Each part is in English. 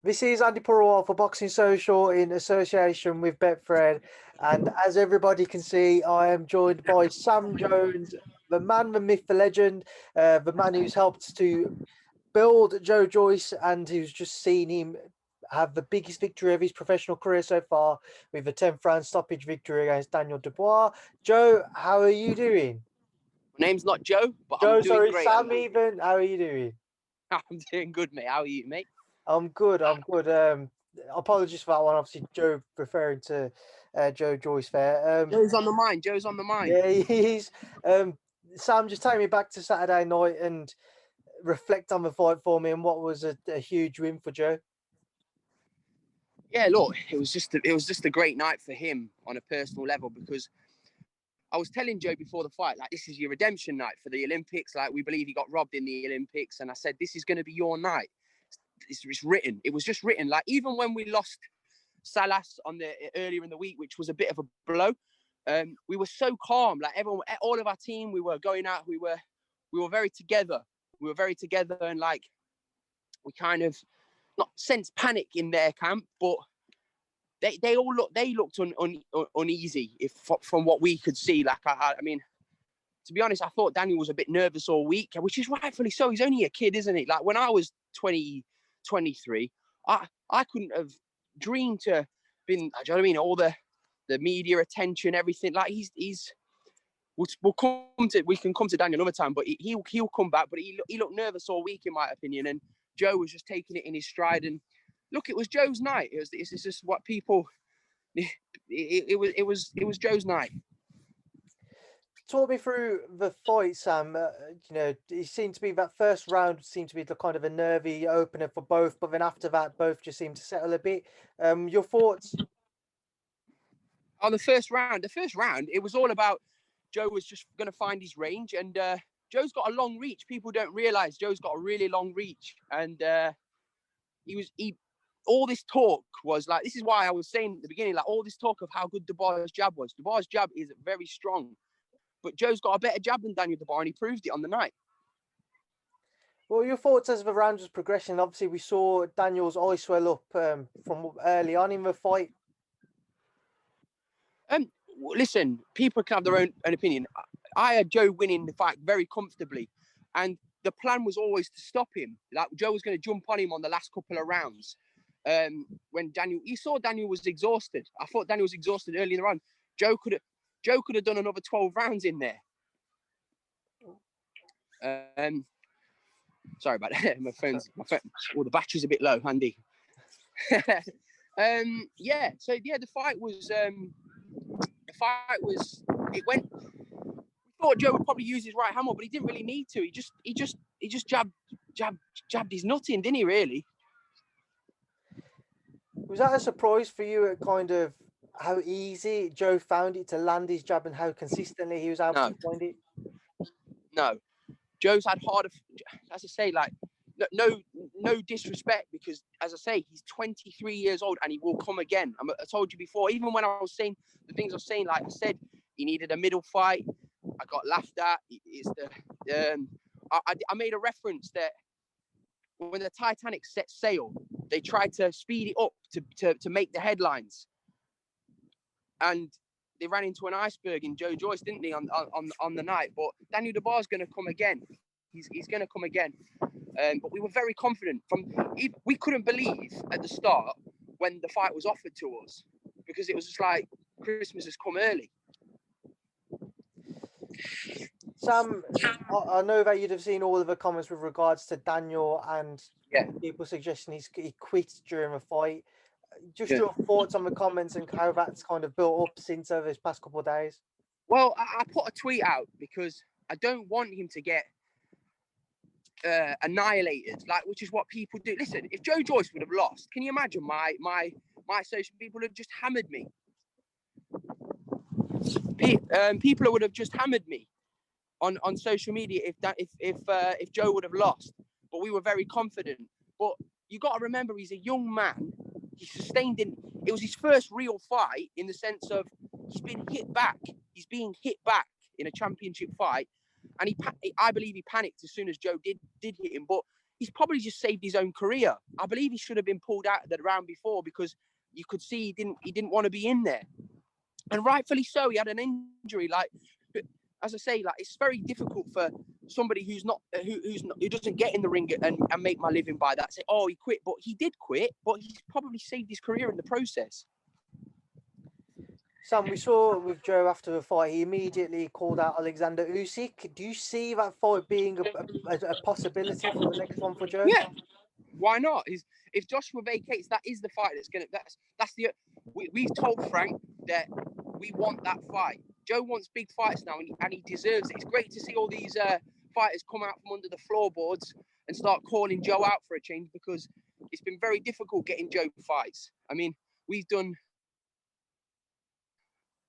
This is Andy Purewal for Boxing Social in association with Betfred. And as everybody can see, I am joined by Sam Jones, the man, the myth, the legend, the man who's helped to build Joyce and who's just seen him have the biggest victory of his professional career so far with a 10th round stoppage victory against Daniel Dubois. Joe, how are you doing? My name's not Joe, but I'm doing great. Sam even. How are you doing? I'm doing good, mate. How are you, mate? I'm good. Apologies for that one. Obviously, Joe referring to Joyce there. Joe's on the mind. Joe's on the mind. Yeah, he's. Sam, just take me back to Saturday night and reflect on the fight for me and what was a huge win for Joe. Yeah, look, it was just a great night for him on a personal level, because I was telling Joe before the fight, like, this is your redemption night for the Olympics. Like, we believe he got robbed in the Olympics, and I said, this is going to be your night. It's written. It was just written. Like, even when we lost Salas earlier in the week, which was a bit of a blow, we were so calm. Like, everyone, all of our team, we were going out. We were very together. We were very together, and like, we kind of not sensed panic in their camp, but they looked uneasy from what we could see. Like, I mean, to be honest, I thought Daniel was a bit nervous all week, which is rightfully so. He's only a kid, isn't he? Like, when I was 23, I couldn't have dreamed to been, do you know what I mean? All the media attention, everything. Like, we can come to Daniel another time, but he'll come back. But he looked nervous all week, in my opinion. And Joe was just taking it in his stride. And look, it was Joe's night. It's just what people. It was Joe's night. Talk me through the fight, Sam. It seemed to be that first round seemed to be the kind of a nervy opener for both, but then after that, both just seemed to settle a bit. Your thoughts? On the first round, it was all about Joe was just going to find his range, and Joe's got a long reach. People don't realize Joe's got a really long reach, and all this talk was like, this is why I was saying at the beginning, like, all this talk of how good Dubois' jab was. Dubois' jab is very strong, but Joe's got a better jab than Daniel Dubois, and he proved it on the night. Well, your thoughts as the round was progressing. Obviously, we saw Daniel's eye swell up from early on in the fight. Listen, people can have their own opinion. I had Joe winning the fight very comfortably, and the plan was always to stop him. Like, Joe was going to jump on him on the last couple of rounds. When you saw Daniel was exhausted. I thought Daniel was exhausted early in the round. Joe could have done another 12 rounds in there. Sorry about that. My phone. The battery's a bit low, Andy. The fight was. It went. We thought Joe would probably use his right hand more, but he didn't really need to. He just jabbed his nut in, didn't he? Really. Was that a surprise for you at kind of how easy Joe found it to land his jab and how consistently he was able to find it? No. Joe's had harder, as I say, like, no disrespect, because, as I say, he's 23 years old and he will come again. I told you before, even when I was saying the things I was saying, like I said, he needed a middle fight. I got laughed at. I made a reference that when the Titanic set sail, they tried to speed it up to make the headlines, and they ran into an iceberg in Joyce, didn't they, on the night? But Daniel Dubois is going to come again. He's going to come again. But we were very confident. We couldn't believe at the start when the fight was offered to us, because it was just like Christmas has come early. Sam, I know that you'd have seen all of the comments with regards to Daniel and people suggesting he quit during the fight. Just your thoughts on the comments and how that's kind of built up since over this past couple of days. Well, I put a tweet out because I don't want him to get annihilated, like, which is what people do. Listen, if Joyce would have lost, can you imagine my social people would have just hammered me? People would have just hammered me on social media if Joe would have lost. But we were very confident. But you got to remember, he's a young man. He sustained it was his first real fight, in the sense of he's been hit back. He's being hit back in a championship fight, and I believe he panicked as soon as Joe did hit him. But he's probably just saved his own career. I believe he should have been pulled out of the round before, because you could see he didn't want to be in there, and rightfully so. He had an injury. Like, as I say, like, it's very difficult for somebody who doesn't get in the ring and make my living by that. Say, oh, he quit, but he did quit, but he's probably saved his career in the process. Sam, we saw with Joe after the fight, he immediately called out Alexander Usyk. Do you see that fight being a possibility for the next one for Joe? Yeah, why not? If Joshua vacates, that is the fight we've told Frank that we want that fight. Joe wants big fights now, and he deserves it. It's great to see all these fighters come out from under the floorboards and start calling Joe out for a change, because it's been very difficult getting Joe fights. I mean, we've done.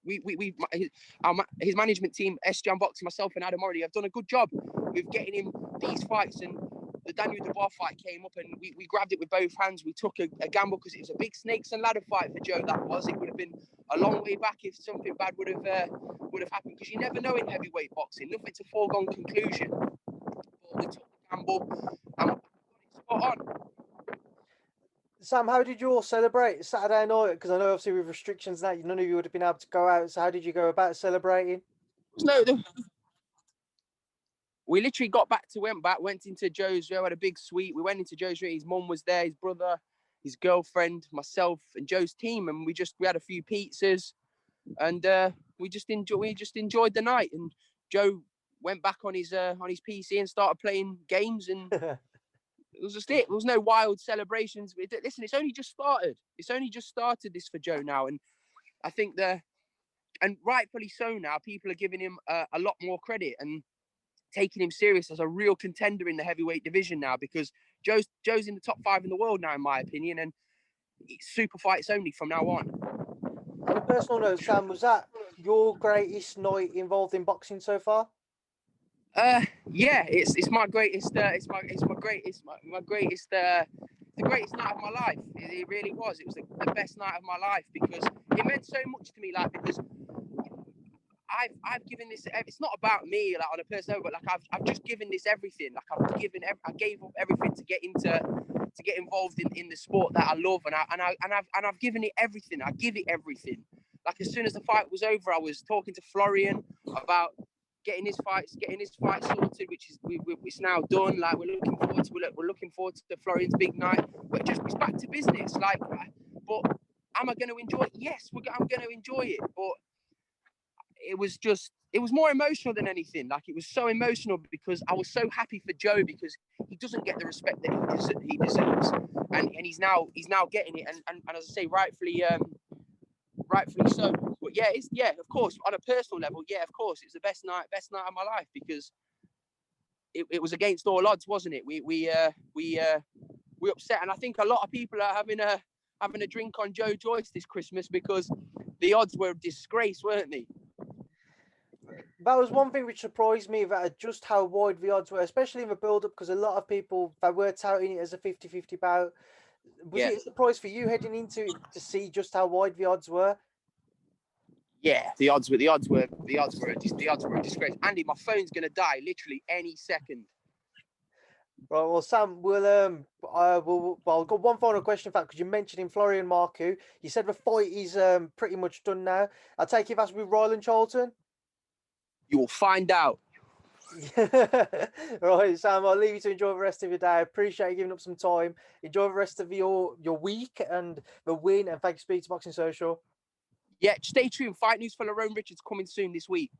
His management team, SJ Boxing, myself and Adam already have done a good job with getting him these fights. And the Daniel Dubois fight came up, and we grabbed it with both hands. We took a gamble, because it was a big snakes and ladder fight for Joe. It would have been a long way back if something bad would have happened, because you never know in heavyweight boxing. Nothing's a foregone conclusion. But we took the gamble and we got it spot on. Sam, how did you all celebrate Saturday night? Because I know obviously with restrictions now, none of you would have been able to go out. So how did you go about celebrating? We literally went into Joe's. Joe had a big suite. We went into Joe's. His mum was there, his brother, his girlfriend, myself, and Joe's team, and we had a few pizzas, and we just enjoyed the night. And Joe went back on his PC and started playing games, and it was just it. There was no wild celebrations. Listen, it's only just started. It's only just started this for Joe now, and I think and rightfully so now, people are giving him a lot more credit and taking him serious as a real contender in the heavyweight division now, because Joe's in the top 5 in the world now, in my opinion, and it's super fights only from now on. On a personal note, Sam, was that your greatest night involved in boxing so far? Yeah, it's my greatest. It's the greatest night of my life. It really was. It was the best night of my life, because it meant so much to me. Like, because I've given this. It's not about me, like, on a personal level, but like I've just given this everything. Like I gave up everything to get involved in the sport that I love, and I've given it everything. I give it everything. Like, as soon as the fight was over, I was talking to Florian about getting his fight sorted, which is it's now done. Like, we're looking forward to Florian's big night. But it's back to business. Like, but am I going to enjoy it? Yes, I'm going to enjoy it. But it was more emotional than anything. Like, it was so emotional because I was so happy for Joe, because he doesn't get the respect that he deserves, and he's now getting it. And as I say, rightfully so. But yeah, of course, on a personal level, yeah, of course, it's the best night of my life, because it was against all odds, wasn't it? We upset, and I think a lot of people are having a drink on Joyce this Christmas, because the odds were a disgrace, weren't they? That was one thing which surprised me, that just how wide the odds were, especially in the build-up, because a lot of people, they were touting it as a 50-50 bout. Was it a surprise for you heading into it to see just how wide the odds were? Yeah, the odds were a disgrace. Andy, my phone's gonna die literally any second. Right, well, Sam, I've got one final question, in fact, because you mentioned in Florian Marku. You said the fight is pretty much done now. I take it that's with Ryland Charlton? You will find out. Right, Sam, I'll leave you to enjoy the rest of your day. I appreciate you giving up some time. Enjoy the rest of your week and the win, and thanks for speaking to Boxing Social. Yeah, stay tuned. Fight news for Lerone Richards coming soon this week.